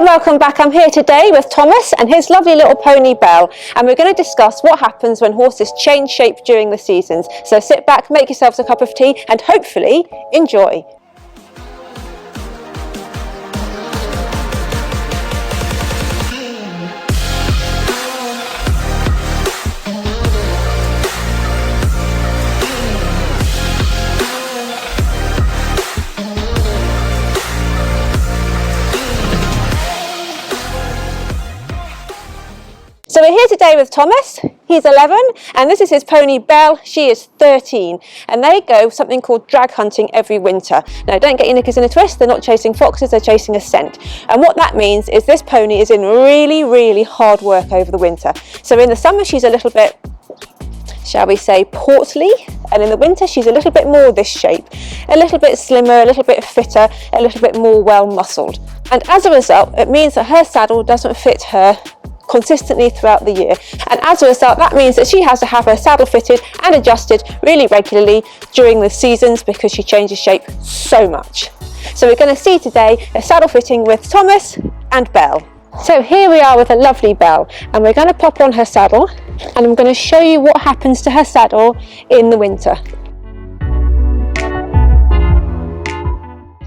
welcome back. I'm here today with Thomas and his lovely little pony Belle, and we're going to discuss what happens when horses change shape during the seasons. So sit back, make yourselves a cup of tea and hopefully enjoy. So we're here today with Thomas. He's 11 and this is his pony Belle. She is 13 and they go something called drag hunting every winter. Now don't get your knickers in a twist, they're not chasing foxes, they're chasing a scent. And what that means is this pony is in really hard work over the winter. So in the summer she's a little bit, shall we say, portly, and in the winter she's a little bit more this shape, a little bit slimmer, a little bit fitter, a little bit more well muscled. And as a result it means that her saddle doesn't fit her consistently throughout the year, and as a result that means that she has to have her saddle fitted and adjusted really regularly during the seasons because she changes shape so much. So we're going to see today a saddle fitting with Thomas and Belle. So here we are with a lovely Belle and we're going to pop on her saddle and I'm going to show you what happens to her saddle in the winter.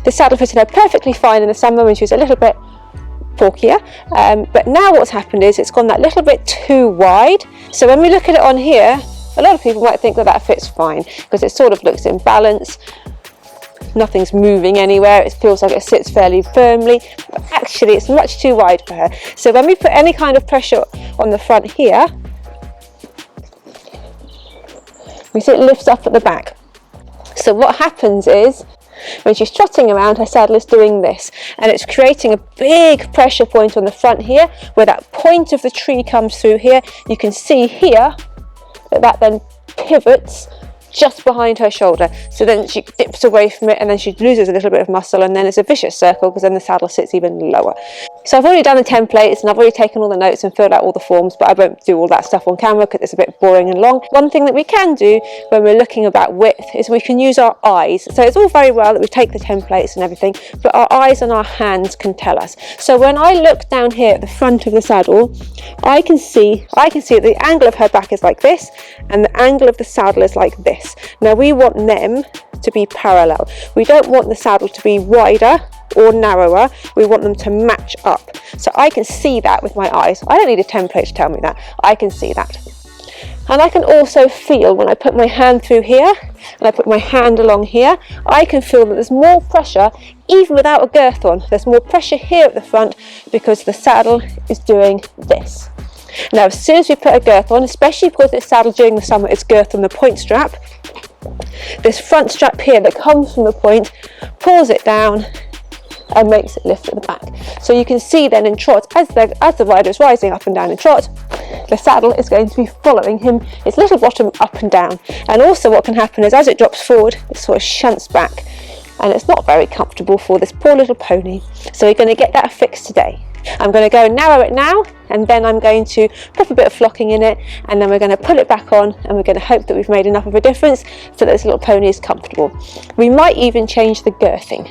The saddle fitted her perfectly fine in the summer when she was a little bit porkier, but now what's happened is it's gone that little bit too wide. So when we look at it on here, a lot of people might think that that fits fine because it sort of looks in balance, nothing's moving anywhere, it feels like it sits fairly firmly, but actually it's much too wide for her. So when we put any kind of pressure on the front here, we see it lifts up at the back. So what happens is when she's trotting around, her saddle is doing this and it's creating a big pressure point on the front here where that point of the tree comes through here. You can see here that then pivots just behind her shoulder, so then she dips away from it and then she loses a little bit of muscle and then it's a vicious circle because then the saddle sits even lower. So I've already done the templates and I've already taken all the notes and filled out all the forms, but I won't do all that stuff on camera because it's a bit boring and long. One thing that we can do when we're looking about width is we can use our eyes. So it's all very well that we take the templates and everything, but our eyes and our hands can tell us. So when I look down here at the front of the saddle, I can see that the angle of her back is like this and the angle of the saddle is like this. Now we want them to be parallel. We don't want the saddle to be wider or narrower, we want them to match up. So I can see that with my eyes. I don't need a template to tell me that, I can see that. And I can also feel when I put my hand through here and I put my hand along here, I can feel that there's more pressure even without a girth on. There's more pressure here at the front because the saddle is doing this. Now as soon as we put a girth on, especially because it's saddled during the summer, it's girthed on the point strap, this front strap here that comes from the point pulls it down and makes it lift at the back. So you can see then in trot, as the rider is rising up and down in trot, the saddle is going to be following him, its little bottom up and down. And also what can happen is as it drops forward, it sort of shunts back and it's not very comfortable for this poor little pony. So we're going to get that fixed today. I'm going to go and narrow it now and then I'm going to put a bit of flocking in it and then we're going to put it back on and we're going to hope that we've made enough of a difference so that this little pony is comfortable. We might even change the girthing.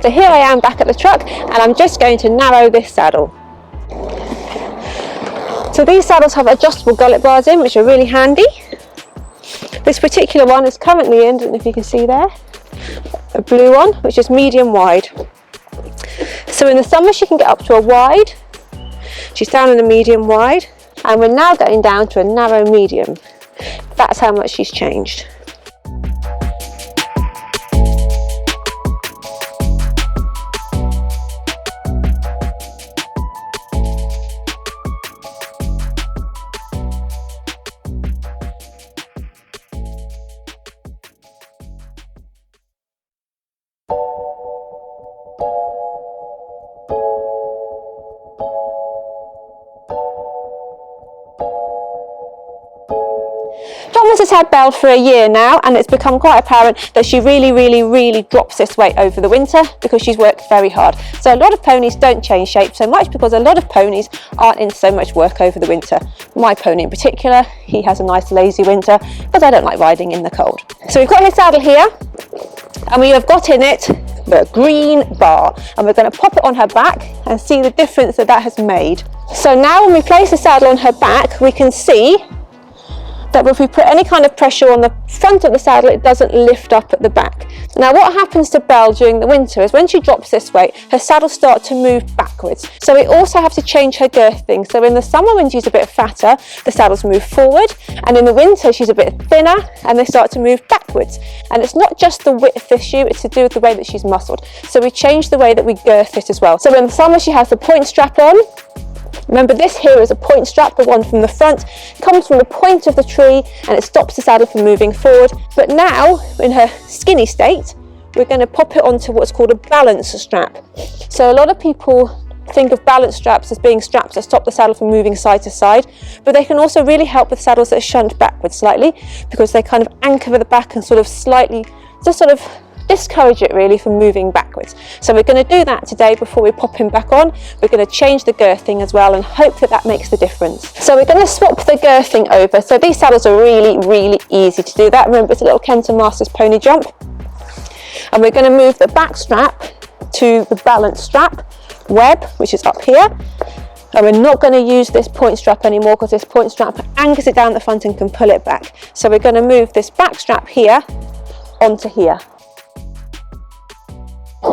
So here I am back at the truck and I'm just going to narrow this saddle. So these saddles have adjustable gullet bars in, which are really handy. This particular one is currently in, I don't know if you can see there, a blue one which is medium wide. So in the summer she can get up to a wide, she's down in a medium wide, and we're now going down to a narrow medium. That's how much she's changed. Thomas has had Belle for a year now and it's become quite apparent that she really drops this weight over the winter because she's worked very hard. So a lot of ponies don't change shape so much because a lot of ponies aren't in so much work over the winter. My pony in particular, he has a nice lazy winter because I don't like riding in the cold. So we've got his saddle here and we have got in it the green bar, and we're going to pop it on her back and see the difference that that has made. So now when we place the saddle on her back, we can see that if we put any kind of pressure on the front of the saddle, it doesn't lift up at the back. Now what happens to Belle during the winter is when she drops this weight, her saddles start to move backwards. So we also have to change her girthing. So in the summer when she's a bit fatter, the saddles move forward, and in the winter she's a bit thinner and they start to move backwards. And it's not just the width issue, it's to do with the way that she's muscled. So we change the way that we girth it as well. So in the summer she has the point strap on. Remember, this here is a point strap, the one from the front, comes from the point of the tree and it stops the saddle from moving forward. But now, in her skinny state, we're going to pop it onto what's called a balance strap. So a lot of people think of balance straps as being straps that stop the saddle from moving side to side, but they can also really help with saddles that are shunt backwards slightly, because they kind of anchor the back and sort of slightly, just sort of discourage it really from moving backwards. So we're going to do that today before we pop him back on. We're going to change the girthing as well and hope that that makes the difference. So we're going to swap the girthing over. So these saddles are really easy to do that. Remember, it's a little Kenton Masters pony jump. And we're going to move the back strap to the balance strap web, which is up here. And we're not going to use this point strap anymore because this point strap anchors it down the front and can pull it back. So we're going to move this back strap here onto here.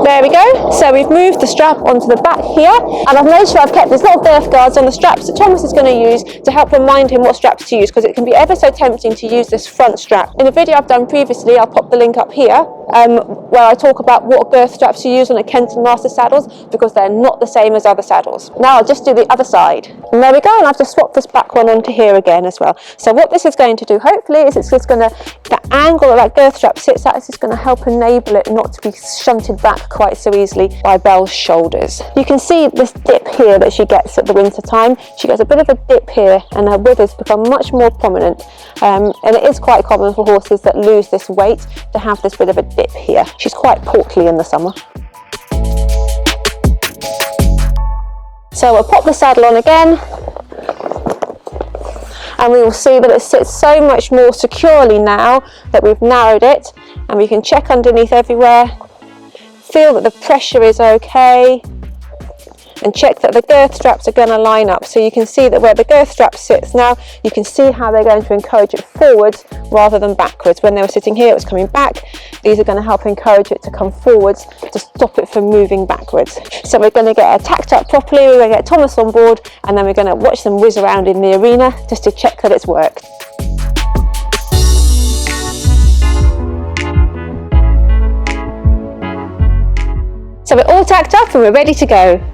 There we go. So we've moved the strap onto the back here, and I've made sure I've kept these little girth guards on the straps that Thomas is going to use to help remind him what straps to use, because it can be ever so tempting to use this front strap. In a video I've done previously, I'll pop the link up here, where I talk about what girth straps you use on a Kenton Master saddles, because they're not the same as other saddles. Now I'll just do the other side. And there we go, and I've just swapped this back one onto here again as well. So what this is going to do, hopefully, is it's just going to, the angle that girth strap sits at is just going to help enable it not to be shunted back quite so easily by Belle's shoulders. You can see this dip here that she gets at the winter time. She gets a bit of a dip here and her withers become much more prominent, and it is quite common for horses that lose this weight to have this bit of a dip here. She's quite portly in the summer. So we'll pop the saddle on again, and we will see that it sits so much more securely now that we've narrowed it, and we can check underneath everywhere, feel that the pressure is okay, and check that the girth straps are going to line up. So you can see that where the girth strap sits now, you can see how they're going to encourage it forwards rather than backwards. When they were sitting here, it was coming back. These are going to help encourage it to come forwards to stop it from moving backwards. So we're going to get her tacked up properly, we're going to get Thomas on board, and then we're going to watch them whiz around in the arena just to check that it's worked. So we're all tacked up and we're ready to go.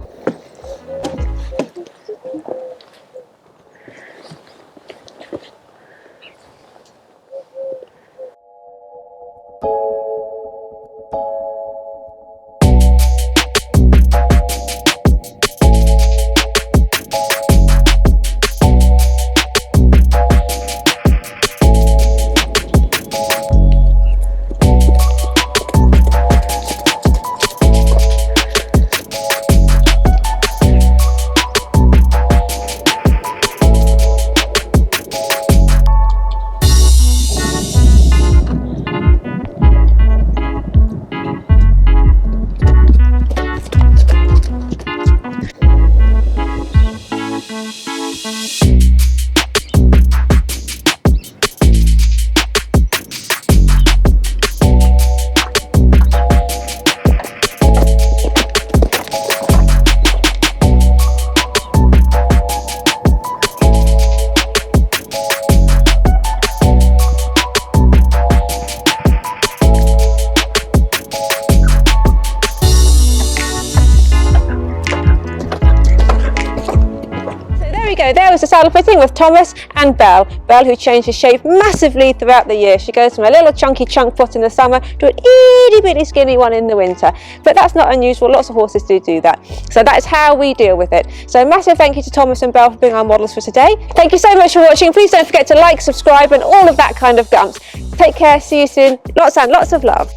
There was the saddle fitting with Thomas and Belle. Belle, who changes shape massively throughout the year. She goes from a little chunky chunk pot in the summer to an itty bitty skinny one in the winter. But that's not unusual, lots of horses do that. So that is how we deal with it. So massive thank you to Thomas and Belle for being our models for today. Thank you so much for watching. Please don't forget to like, subscribe and all of that kind of gumps. Take care, see you soon. Lots and lots of love.